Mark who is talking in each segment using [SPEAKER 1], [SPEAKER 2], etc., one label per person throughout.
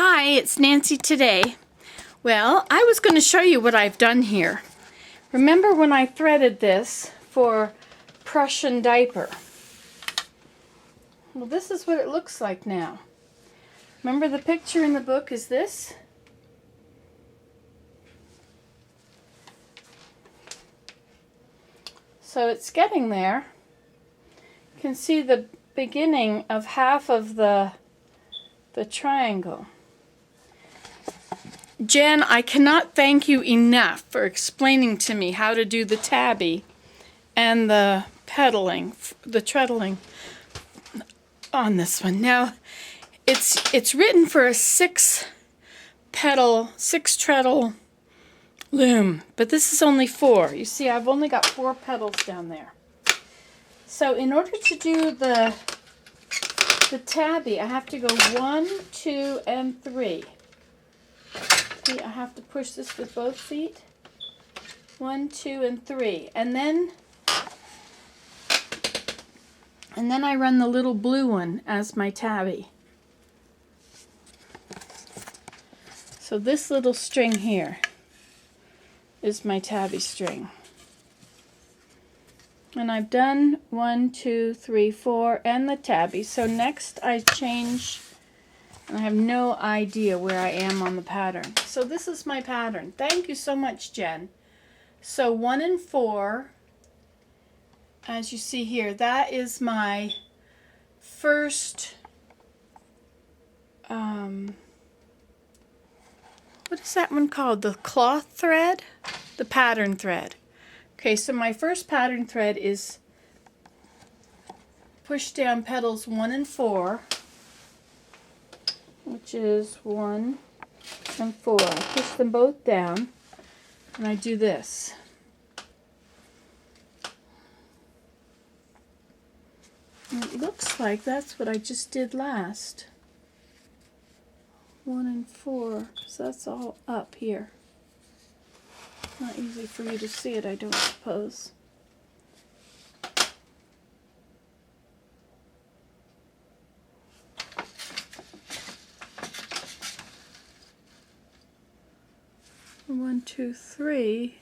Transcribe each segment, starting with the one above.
[SPEAKER 1] Hi, it's Nancy today. Well, I was going to show you what I've done here. Remember when I threaded this for Prussian Diaper? Well, this is what it looks like now. Remember the picture in the book is this? So it's getting there. You can see the beginning of half of the triangle. Jen, I cannot thank you enough for explaining to me how to do the tabby and the treadling on this one. Now, it's written for a six treadle loom, but this is only 4. You see, I've only got 4 petals down there. So in order to do the tabby, I have to go 1, 2, and 3. See, I have to push this with both feet. 1, 2, and 3. And then I run the little blue one as my tabby. So this little string here is my tabby string. And I've done 1, 2, 3, 4, and the tabby. So next I change, and I have no idea where I am on the pattern. So this is my pattern. Thank you so much, Jen. So 1 and 4, as you see here, that is my first, what is that one called? The cloth thread? The pattern thread. Okay, so my first pattern thread is push down petals 1 and 4, which is 1 and 4. I push them both down, and I do this. And it looks like that's what I just did last. 1 and 4, so that's all up here. Not easy for you to see it, I don't suppose. One, 2, 3.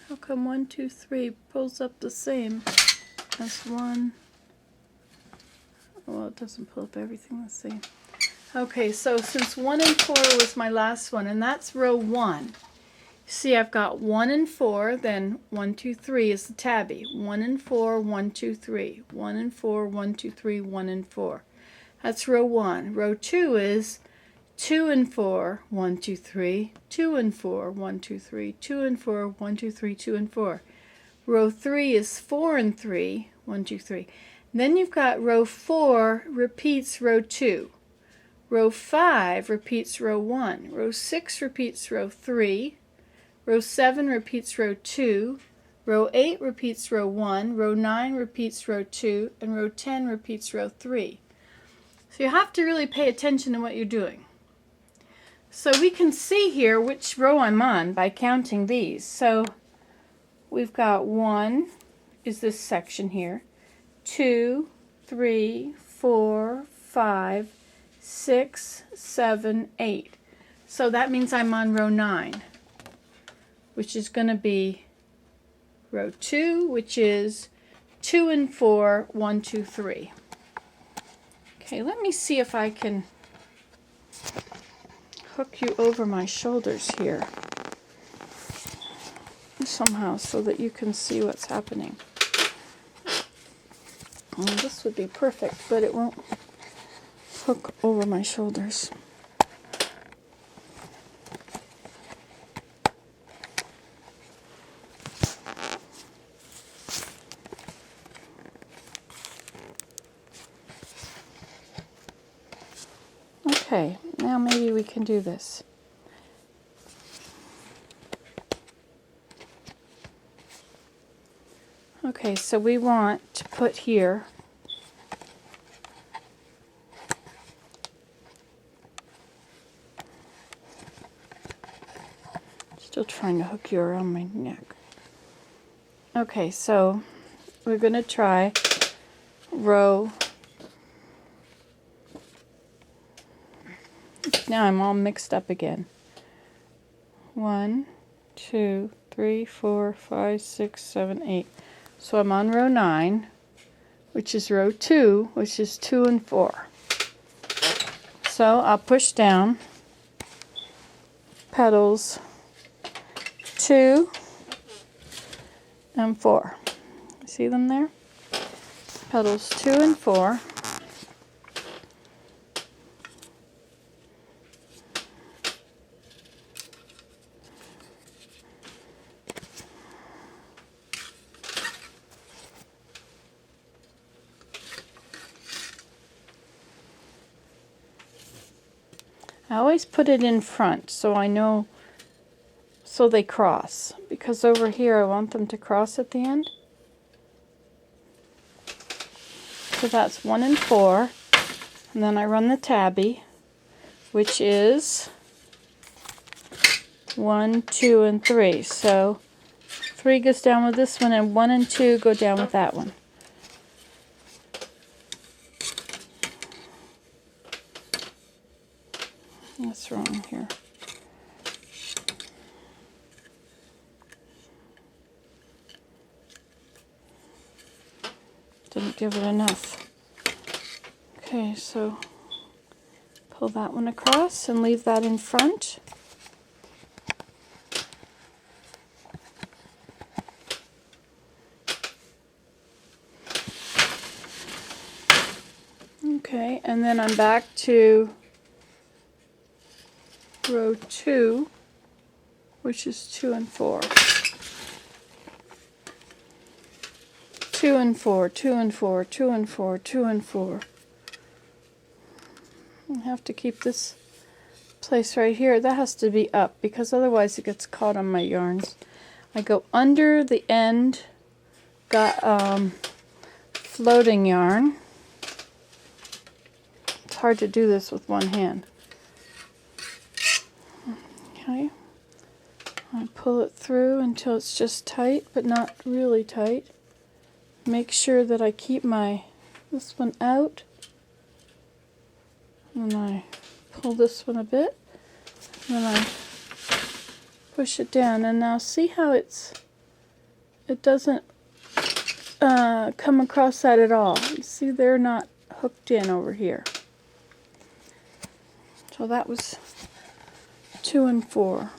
[SPEAKER 1] How come 1, 2, 3 pulls up the same as 1? Well, it doesn't pull up everything the same. Okay, so since 1 and 4 was my last one, and that's row 1. See, I've got 1 and 4, then 1, 2, 3 is the tabby. 1 and 4, 1, 2, 3. 1 and 4, 1, 2, 3, 1 and 4. That's row 1. Row 2 is 2 and 4, 1, 2, 3. 2 and 4, 1, 2, 3. 2 and 4, 1, 2, 3, 2 and 4. Row 3 is 4 and 3, 1, 2, 3. Then you've got row 4 repeats row 2. Row 5 repeats row 1. Row 6 repeats row 3. Row 7 repeats row 2, row 8 repeats row 1, row 9 repeats row 2, and row 10 repeats row 3. So you have to really pay attention to what you're doing. So we can see here which row I'm on by counting these. So we've got 1 is this section here, 2, 3, 4, 5, 6, 7, 8. So that means I'm on row 9. Which is going to be row 2, which is 2 and 4, 1, 2, 3. Okay, let me see if I can hook you over my shoulders here somehow so that you can see what's happening. Well, this would be perfect, but it won't hook over my shoulders. Okay, now maybe we can do this. Okay, so we want to put here still trying to hook you around my neck. Okay, so we're going to try row now I'm all mixed up again. 1, 2, 3, 4, 5, 6, 7, 8. So I'm on row 9, which is row 2, which is 2 and 4. So I'll push down petals 2 and 4. See them there? Petals 2 and 4. I always put it in front so I know, so they cross, because over here I want them to cross at the end. So that's 1 and 4, and then I run the tabby, which is 1, 2, and 3. So 3 goes down with this one, and 1 and 2 go down with that one. What's wrong here? Didn't give it enough. Okay, so pull that one across and leave that in front. Okay, and then I'm back to row 2, which is 2 and 4. 2 and 4, 2 and 4, 2 and 4, 2 and 4. I have to keep this place right here. That has to be up because otherwise it gets caught on my yarns. I go under the end, got floating yarn. It's hard to do this with one hand. Okay, I pull it through until it's just tight, but not really tight. Make sure that I keep this one out, and I pull this one a bit, and then I push it down. And now see how it doesn't come across that at all. You see, they're not hooked in over here. So that was 2 and 4.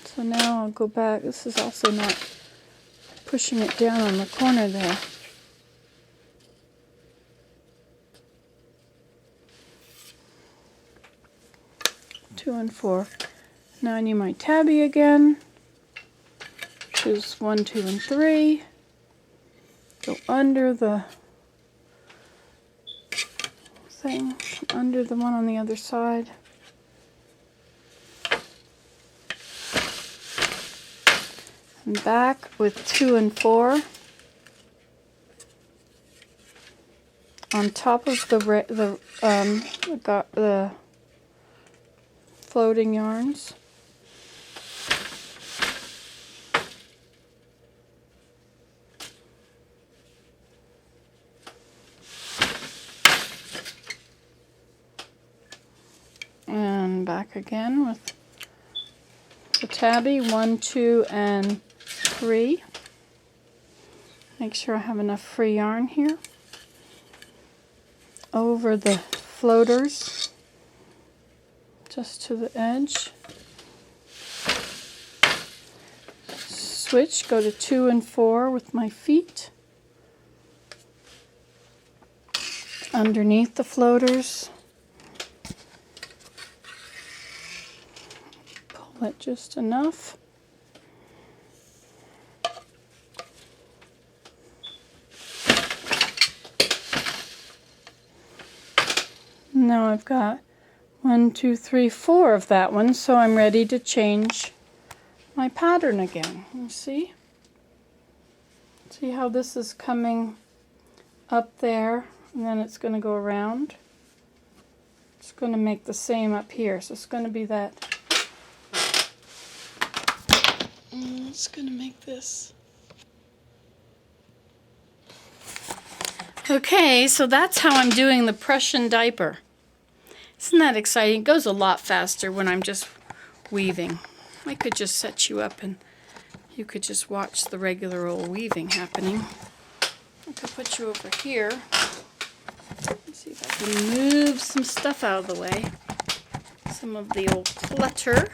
[SPEAKER 1] So now I'll go back. This is also not pushing it down on the corner there. Two and 4. Now I need my tabby again, which is 1, 2, and 3. Go under the thing, under the one on the other side. And back with 2 and 4 on top of the floating yarns. And back again with the tabby, 1, 2, and 3. Make sure I have enough free yarn here. Over the floaters, just to the edge. Switch, go to 2 and 4 with my feet. Underneath the floaters. Pull it just enough. Now I've got 1, 2, 3, 4 of that one, so I'm ready to change my pattern again. You see? See how this is coming up there, and then it's going to go around? It's going to make the same up here, so it's going to be that. It's going to make this. Okay, so that's how I'm doing the Prussian diaper. Isn't that exciting? It goes a lot faster when I'm just weaving. I could just set you up and you could just watch the regular old weaving happening. I could put you over here. Let's see if I can move some stuff out of the way. Some of the old clutter.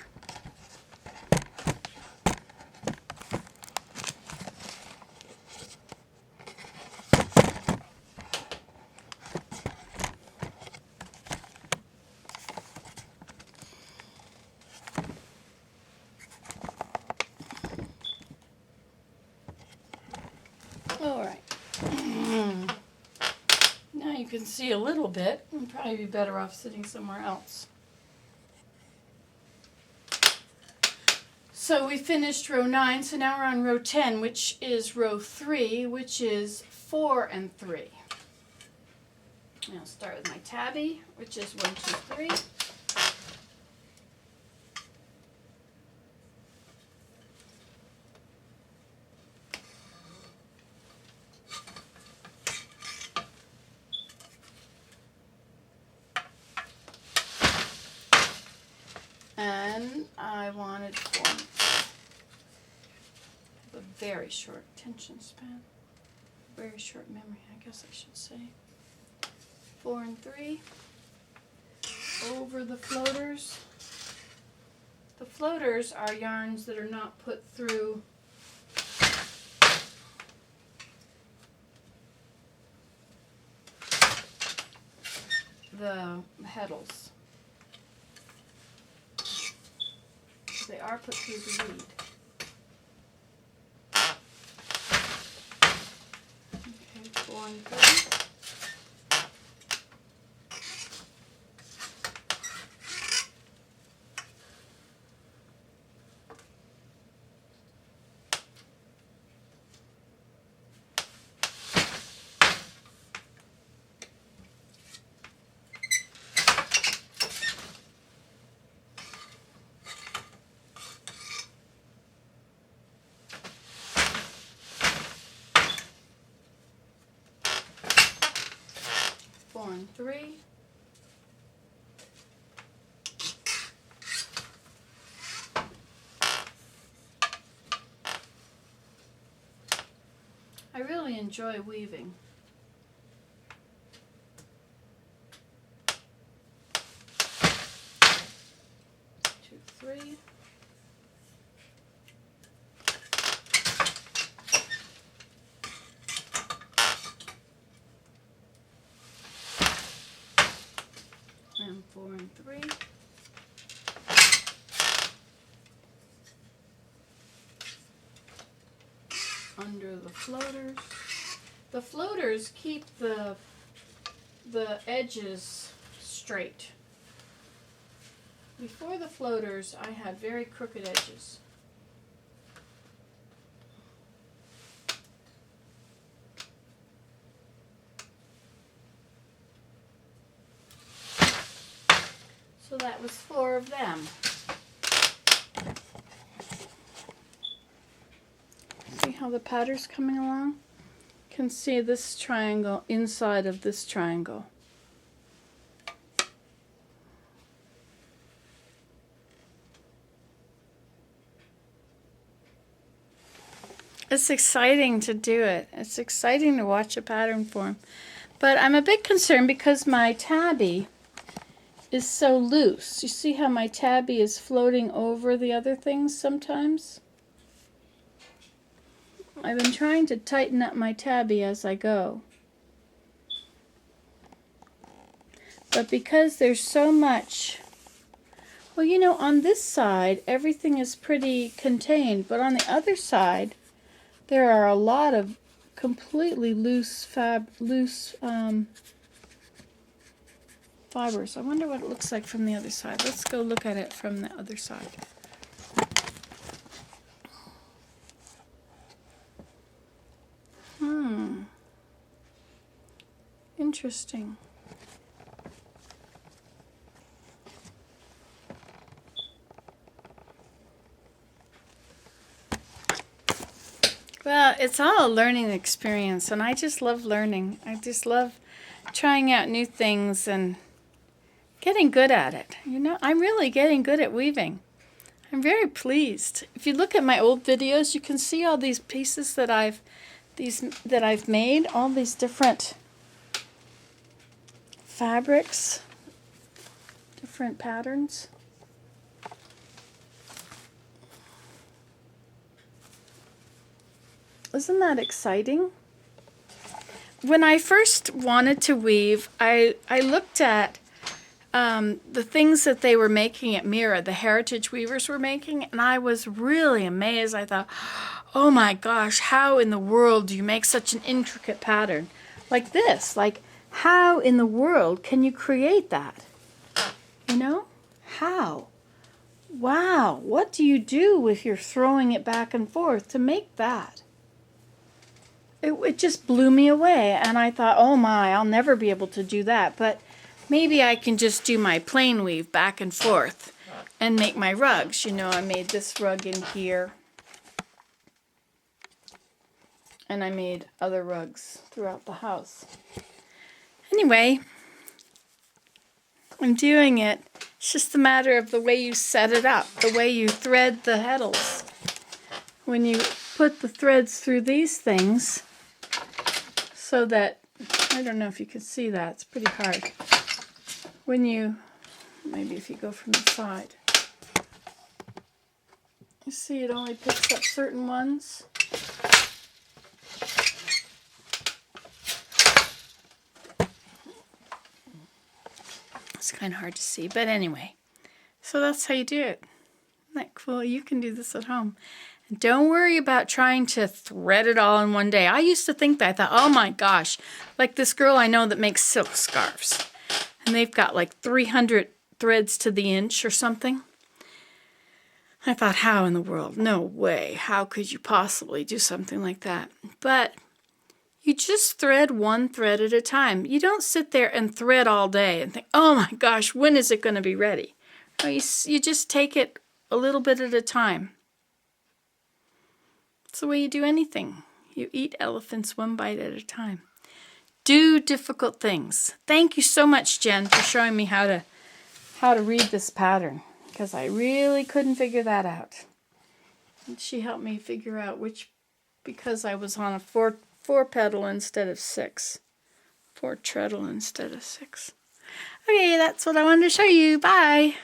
[SPEAKER 1] Alright. Now you can see a little bit. I'd probably be better off sitting somewhere else. So we finished row 9, so now we're on row 10, which is row 3, which is 4 and 3. And I'll start with my tabby, which is 1, 2, 3. And I wanted 4. I have a very short attention span. Very short memory, I guess I should say. 4 and 3. Over the floaters. The floaters are yarns that are not put through the heddles. They are put through the reed. Okay, 4 and 3. And 3. I really enjoy weaving. 2, 3. And 4 and 3. Under the floaters. The floaters keep the edges straight. Before the floaters, I had very crooked edges. So that was 4 of them. See how the pattern's coming along? You can see this triangle inside of this triangle. It's exciting to do it. It's exciting to watch a pattern form. But I'm a bit concerned because my tabby is so loose. You see how my tabby is floating over the other things sometimes? I've been trying to tighten up my tabby as I go. But because there's so much, well, you know, on this side everything is pretty contained, but on the other side there are a lot of completely loose fibers. I wonder what it looks like from the other side. Let's go look at it from the other side. Interesting. Well, it's all a learning experience, and I just love learning. I just love trying out new things and getting good at it. You know, I'm really getting good at weaving. I'm very pleased. If you look at my old videos, you can see all these pieces that I've made, all these different fabrics, different patterns. Isn't that exciting? When I first wanted to weave, I looked at the things that they were making at Mira, the heritage weavers were making, and I was really amazed. I thought, oh my gosh, how in the world do you make such an intricate pattern like this? Like, how in the world can you create that? You know? How? Wow, what do you do if you're throwing it back and forth to make that? It just blew me away, and I thought, oh my, I'll never be able to do that, but maybe I can just do my plain weave back and forth and make my rugs. You know, I made this rug in here, and I made other rugs throughout the house. Anyway, I'm doing it. It's just a matter of the way you set it up, the way you thread the heddles. When you put the threads through these things, so that, I don't know if you can see that, it's pretty hard. When you, maybe if you go from the side, you see it only picks up certain ones. It's kind of hard to see, but anyway. So that's how you do it. Isn't that cool? You can do this at home. And don't worry about trying to thread it all in one day. I used to think that. I thought, oh my gosh, like this girl I know that makes silk scarves. And they've got like 300 threads to the inch or something. I thought, how in the world? No way. How could you possibly do something like that? But you just thread one thread at a time. You don't sit there and thread all day and think, oh my gosh, when is it going to be ready? No, you just take it a little bit at a time. It's the way you do anything. You eat elephants one bite at a time. Do difficult things. Thank you so much, Jen, for showing me how to read this pattern, because I really couldn't figure that out. And she helped me figure out which, because I was on a four pedal instead of 6. 4 treadle instead of 6. Okay, that's what I wanted to show you. Bye.